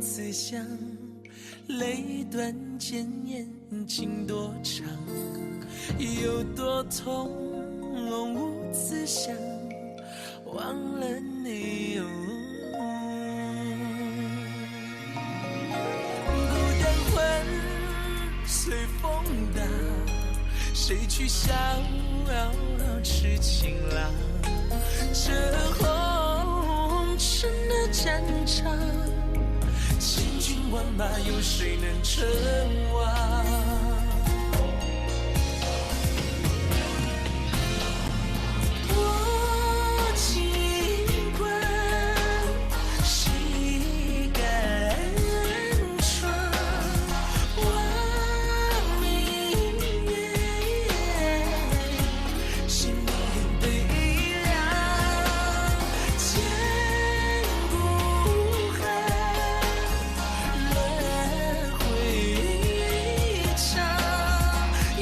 此乡，泪断剑眼情多长，有多痛无此想，忘了你哦。孤单魂随风荡，谁去逍遥痴情郎？这红尘的战场，千军万马，有谁能称王？我尽管谁敢闯？望明月，心里悲凉，千古恨，轮回长，烟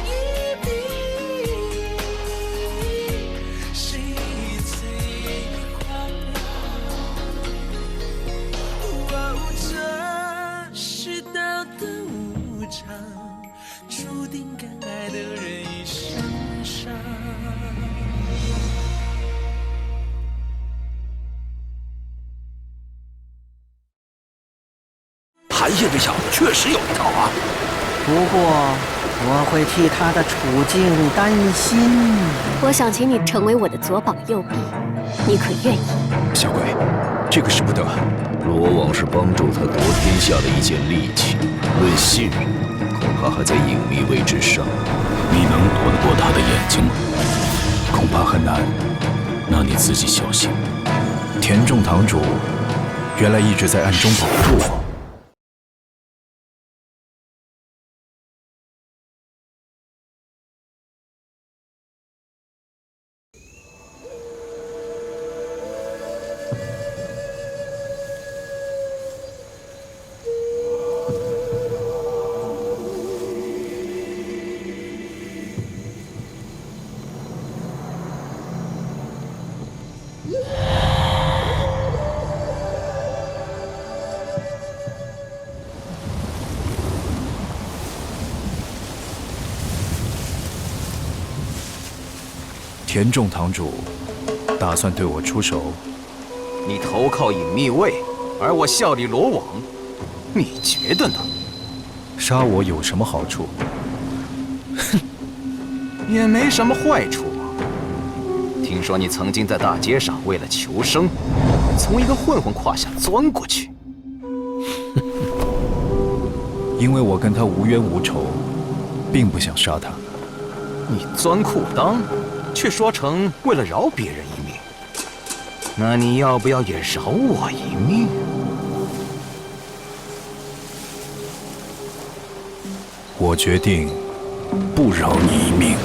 一笔，谁最狂妄？这世道的无常，注定敢爱的人一生伤。韩信这小子确实有一套啊，不过我会替他的处境担心。我想请你成为我的左膀右臂，你可愿意？小鬼，这个使不得。罗网是帮助他夺天下的一件利器，论信任，恐怕还在隐秘位置上。你能躲得过他的眼睛吗？恐怕很难。那你自己小心。田仲堂主原来一直在暗中保护我。田仲堂主打算对我出手？你投靠隐秘卫，而我效力罗网，你觉得呢？杀我有什么好处？哼，也没什么坏处。听说你曾经在大街上为了求生，从一个混混胯下钻过去。因为我跟他无冤无仇，并不想杀他。你钻裤裆，却说成为了饶别人一命，那你要不要也饶我一命？我决定不饶你一命。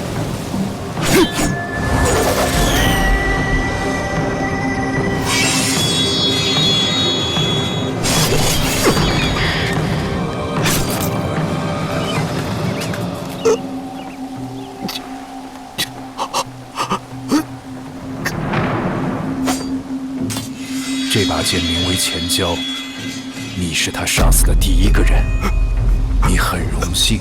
这把剑名为钱交，你是他杀死的第一个人，你很荣幸。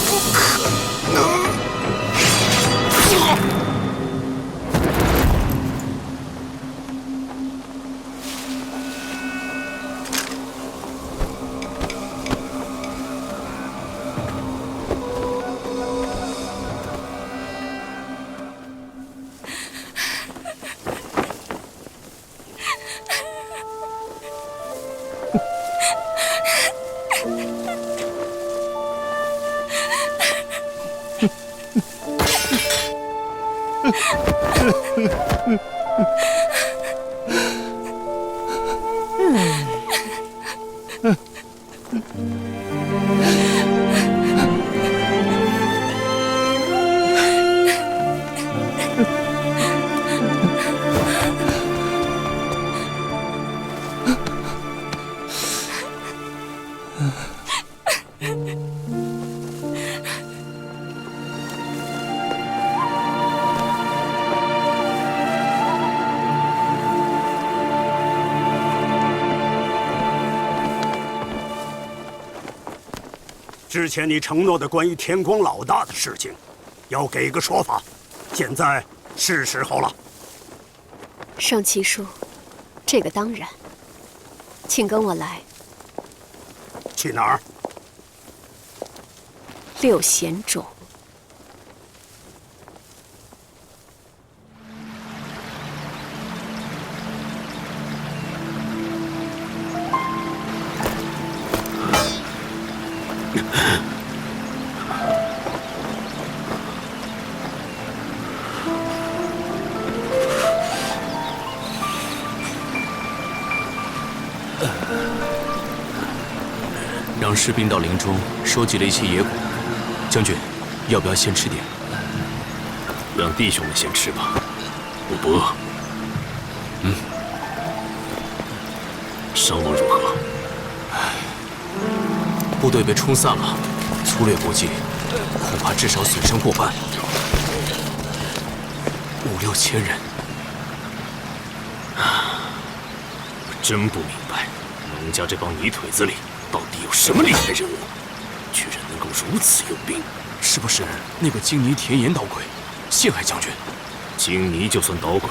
不可能！之前你承诺的关于天光老大的事情，要给个说法。现在是时候了。圣骑叔，这个当然，请跟我来。去哪儿？六贤冢。让士兵到林中收集了一些野果，将军，要不要先吃点？让弟兄们先吃吧，我不饿。伤亡如何？部队被冲散了，粗略估计，恐怕至少损伤过半，5、6千人。我真不明白，农家这帮泥腿子里到底有什么厉害人物，居然能够如此用兵？是不是那个金泥田岩捣鬼，陷害将军？金泥就算捣鬼，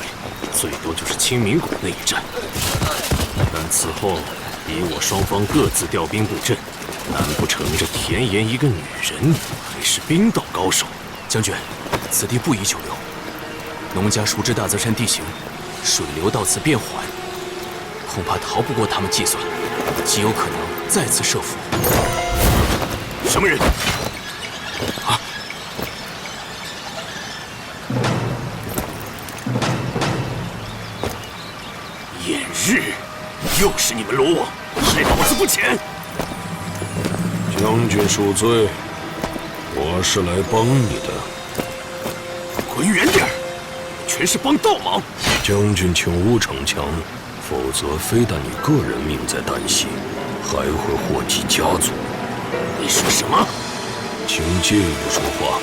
最多就是清明谷那一战。但此后，敌我双方各自调兵布阵，难不成这田岩一个女人还是兵道高手？将军，此地不宜久留。农家熟知大泽山地形，水流到此变缓，恐怕逃不过他们计算，极有可能再次设伏。什么人？啊！掩日，又是你们罗网，害老子不浅！将军恕罪，我是来帮你的。滚远点儿！全是帮倒忙！将军请勿逞强，否则非但你个人命在旦夕，还会祸及家族。你说什么？请借我说话。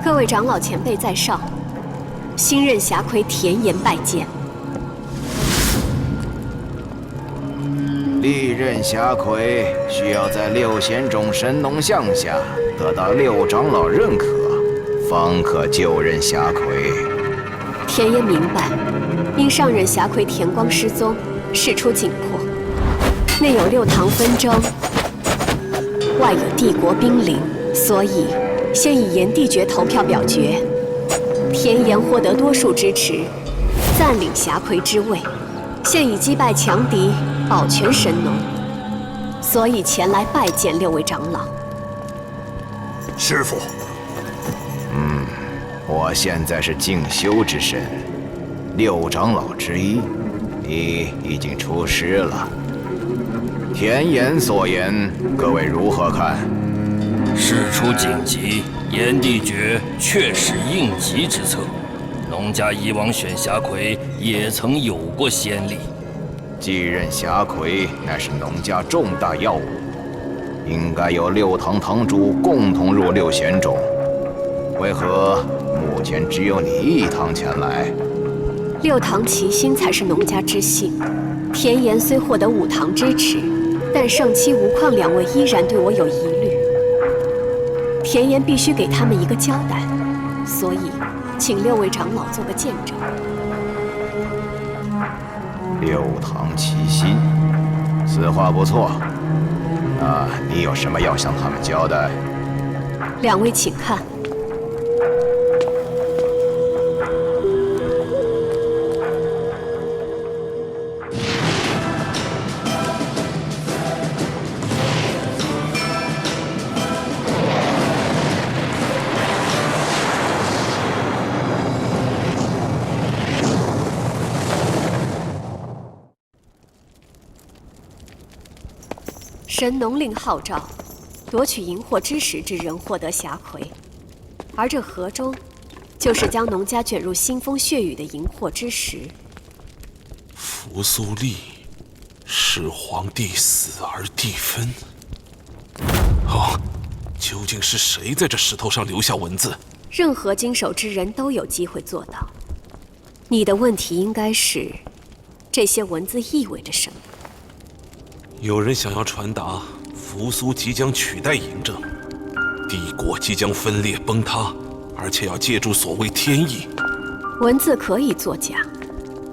各位长老前辈在上，新任侠魁田岩拜见。历任侠魁需要在6贤冢神农像下得到6长老认可，方可就任侠魁。田岩明白，因上任侠魁田光失踪，事出紧迫，内有6堂纷争，外有帝国兵临，所以先以炎帝诀投票表决，田岩获得多数支持，暂领侠魁之位。现已击败强敌，保全神农，所以前来拜见6位长老。师父，我现在是静修之身，6长老之一，你已经出师了。田岩所言，各位如何看？事出紧急，炎帝诀确是应急之策。农家以往选侠魁也曾有过先例。继任侠魁乃是农家重大要务，应该由6堂堂主共同入6贤冢。为何目前只有你1堂前来？6堂齐心才是农家之幸。田岩虽获得5堂支持，但圣妻吴旷2位依然对我有疑虑。田岩必须给他们一个交代，所以请6位长老做个见证。6堂齐心，此话不错。那你有什么要向他们交代？2位请看。神农令号召，夺取荧惑之石之人获得侠魁，而这河中，就是将农家卷入腥风血雨的荧惑之石。扶苏立，是皇帝死而地分。哦，究竟是谁在这石头上留下文字？任何经手之人都有机会做到。你的问题应该是，这些文字意味着什么？有人想要传达扶苏即将取代嬴政，帝国即将分裂崩塌，而且要借助所谓天意。文字可以作假，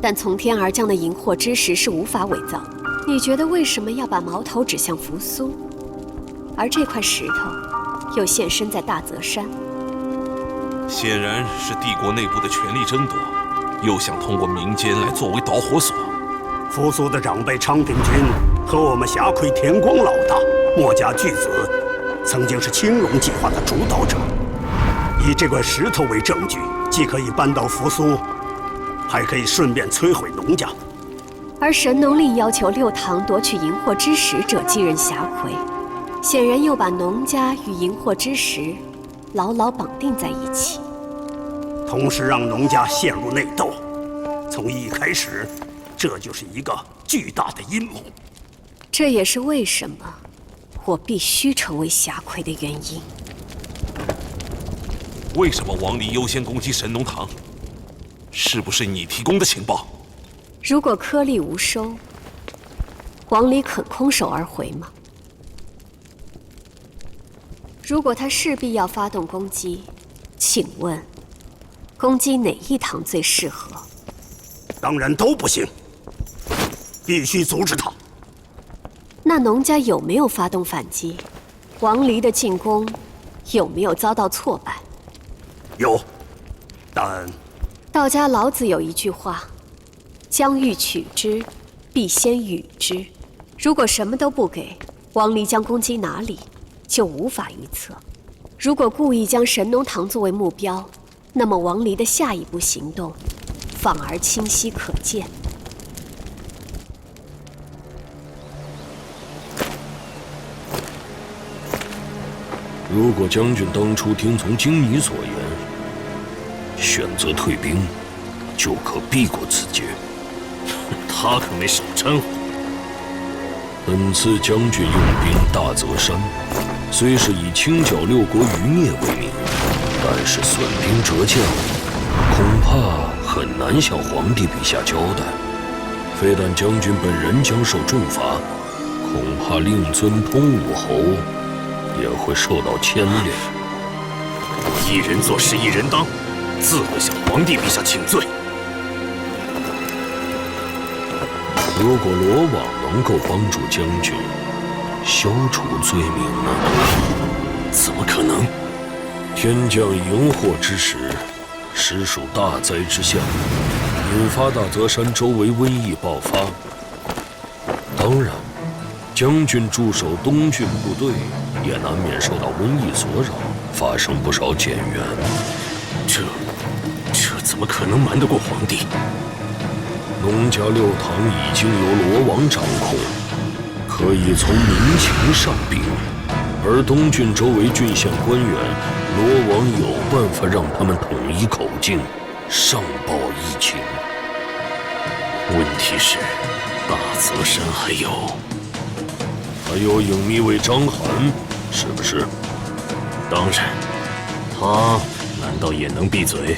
但从天而降的荧惑之石是无法伪造的。你觉得为什么要把矛头指向扶苏，而这块石头又现身在大泽山？显然是帝国内部的权力争夺，又想通过民间来作为导火索。扶苏的长辈昌平君和我们霞夔田光老大墨家巨子，曾经是青龙计划的主导者。以这块石头为证据，既可以扳倒扶苏，还可以顺便摧毁农家。而神农令要求六堂夺取荧惑之石者继任霞夔，显然又把农家与荧惑之石牢牢绑定在一起，同时让农家陷入内斗。从一开始，这就是一个巨大的阴谋。这也是为什么我必须成为霞夔的原因。为什么王离优先攻击神农堂？是不是你提供的情报？如果颗粒无收，王离肯空手而回吗？如果他势必要发动攻击，请问，攻击哪一堂最适合？当然都不行，必须阻止他。那农家有没有发动反击？王离的进攻有没有遭到挫败？有，但道家老子有一句话：将欲取之，必先予之。如果什么都不给，王离将攻击哪里，就无法预测。如果故意将神农堂作为目标，那么王离的下一步行动反而清晰可见。如果将军当初听从荆你所言，选择退兵，就可避过此劫。他可没少掺和。本次将军用兵大泽山，虽是以清剿六国余孽为名，但是损兵折将，恐怕很难向皇帝陛下交代。非但将军本人将受重罚，恐怕令尊通武侯也会受到牵连。我一人做事一人当，自会向皇帝陛下请罪。如果罗网能够帮助将军消除罪名呢？怎么可能？天降荧惑之时，实属大灾之象，引发大泽山周围瘟疫爆发。当然，将军驻守东郡部队也难免受到瘟疫所扰，发生不少减员。这怎么可能瞒得过皇帝？农家六堂已经由罗网掌控，可以从民情上兵，而东郡周围郡县官员，罗网有办法让他们统一口径，上报疫情。问题是，大泽山还有影秘卫章邯，是不是？当然，他难道也能闭嘴？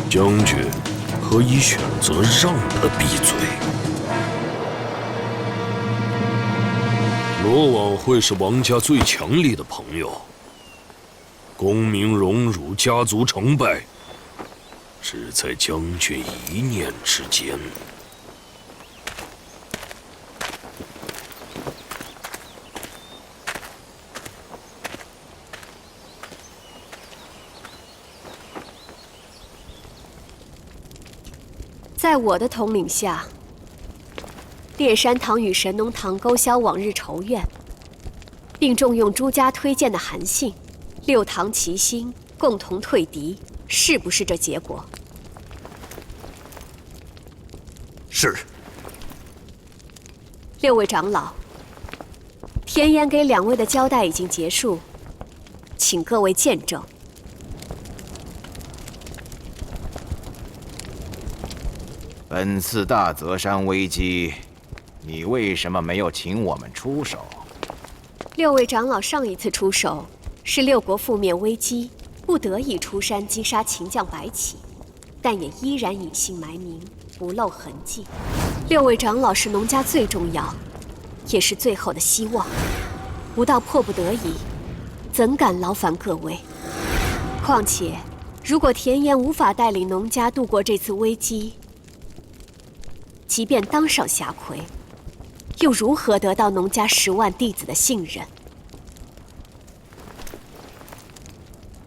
将军可以选择让他闭嘴。罗网会是王家最强力的朋友，功名荣辱、家族成败，只在将军一念之间。在我的统领下，烈山堂与神农堂勾销往日仇怨，并重用朱家推荐的韩信，六堂齐心，共同退敌，是不是这结果？是。六位长老，田岩给两位的交代已经结束，请各位见证。本次大泽山危机，你为什么没有请我们出手？6位长老上一次出手是6国覆灭危机，不得已出山击杀秦将白起，但也依然隐姓埋名，不露痕迹。6位长老是农家最重要，也是最后的希望。不到迫不得已，怎敢劳烦各位？况且，如果田岩无法带领农家度过这次危机，即便当上侠魁，又如何得到农家10万弟子的信任？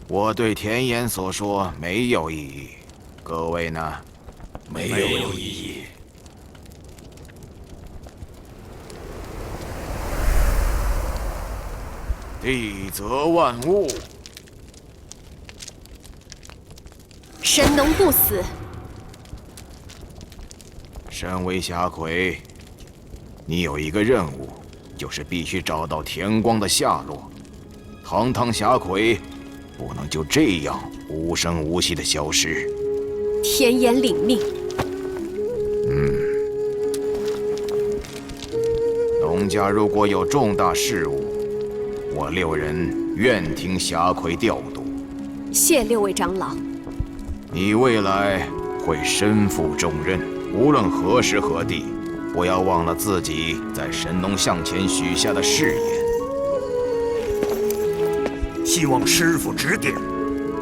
我对田岩所说没有异议，各位呢？没有异议。地泽万物，神农不死。身为侠魁，你有一个任务，就是必须找到田光的下落。堂堂侠魁，不能就这样无声无息的消失。田岩领命。农家如果有重大事务，我6人愿听侠魁调度。谢6位长老。你未来会身负重任，无论何时何地，不要忘了自己在神农向前许下的誓言。希望师父指点。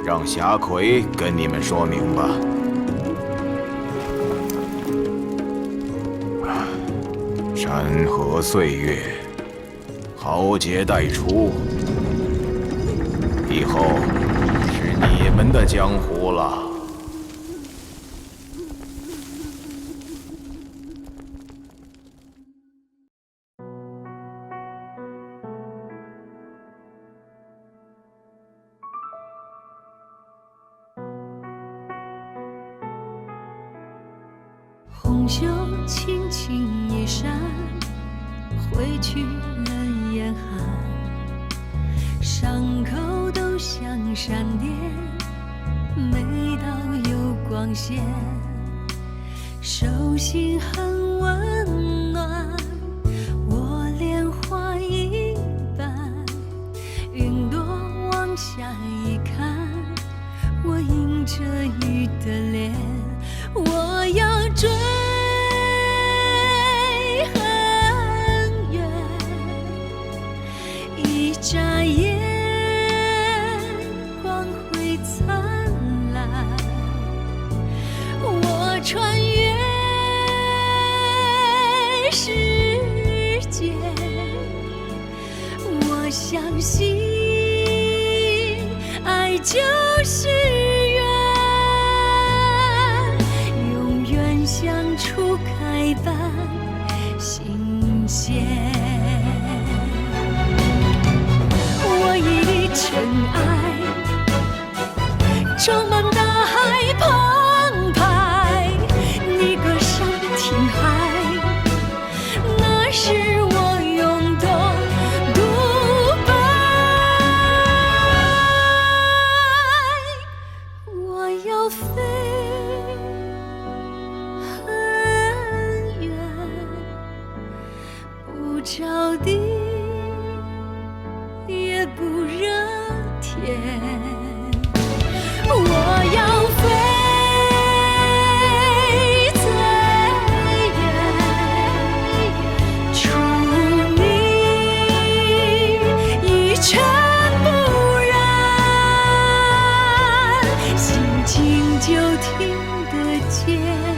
让侠魁跟你们说明吧。山河岁月，豪杰代出，以后是你们的江湖了。红袖轻轻一扇，挥去了严寒，伤口都像闪电，每道有光线，手心很温暖，我莲花一般，云朵往下一看，我迎着雨的脸，我要追很远，一眨眼光辉灿烂，我穿越时间，我相信爱就是像初开般新鲜，我以尘埃装满大海澎湃，你歌声听海，那是我永动独白，我要飞着地也不热天，我要飞最远，除你一尘不染，心静就听得见。